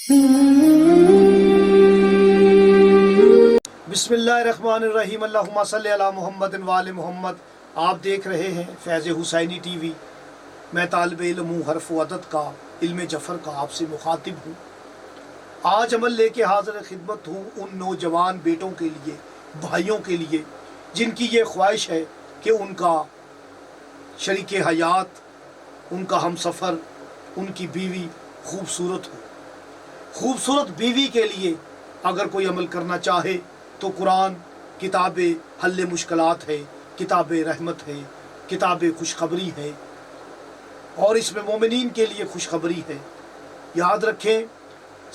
بسم اللہ الرحمن الرحیم، اللہم صلی علی محمد و آل محمد۔ آپ دیکھ رہے ہیں فیض حسینی ٹی وی۔ میں طالب علم ہوں، حرف و عدد کا، علم جفر کا آپ سے مخاطب ہوں۔ آج عمل لے کے حاضر خدمت ہوں ان نوجوان بیٹوں کے لیے، بھائیوں کے لیے، جن کی یہ خواہش ہے کہ ان کا شریک حیات، ان کا ہم سفر، ان کی بیوی خوبصورت ہو۔ خوبصورت بیوی کے لیے اگر کوئی عمل کرنا چاہے تو قرآن کتاب حل مشکلات ہے، کتاب رحمت ہے، کتاب خوشخبری ہے، اور اس میں مومنین کے لیے خوشخبری ہے۔ یاد رکھیں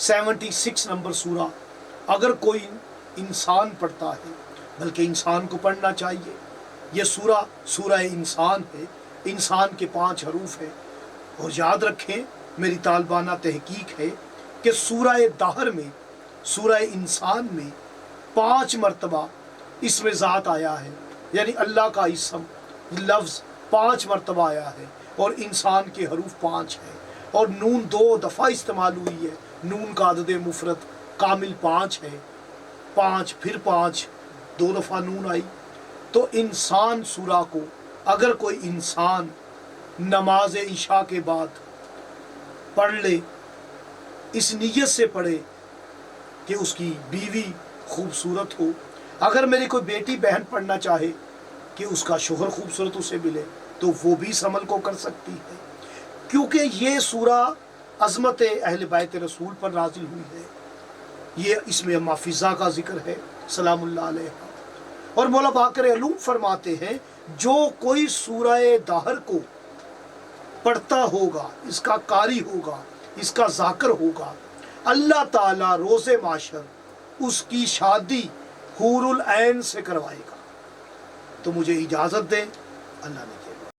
76 نمبر سورہ اگر کوئی انسان پڑھتا ہے، بلکہ انسان کو پڑھنا چاہیے۔ یہ سورہ انسان ہے، انسان کے 5 حروف ہے۔ اور یاد رکھیں میری طالبانہ تحقیق ہے کہ سورہ دہر میں، سورہ انسان میں 5 مرتبہ اسم ذات آیا ہے، یعنی اللہ کا اسم لفظ 5 مرتبہ آیا ہے، اور انسان کے حروف 5 ہیں، اور نون 2 دفعہ استعمال ہوئی ہے۔ نون کا عدد مفرد کامل 5 ہے، 5 پھر 5 2 دفعہ نون آئی۔ تو انسان سورہ کو اگر کوئی انسان نماز عشاء کے بعد پڑھ لے، اس نیت سے پڑھے کہ اس کی بیوی خوبصورت ہو۔ اگر میری کوئی بیٹی بہن پڑھنا چاہے کہ اس کا شوہر خوبصورت اسے ملے، تو وہ بھی اس عمل کو کر سکتی ہے، کیونکہ یہ سورہ عظمت اہل بیت رسول پر نازل ہوئی ہے۔ یہ اس میں اماں فضا کا ذکر ہے سلام اللہ علیہ۔ اور مولا باقر علوم فرماتے ہیں جو کوئی سورہ دہر کو پڑھتا ہوگا، اس کا قاری ہوگا، اس کا ذاکر ہوگا، اللہ تعالیٰ روز محشر اس کی شادی حور العین سے کروائے گا۔ تو مجھے اجازت دیں، اللہ نے کیا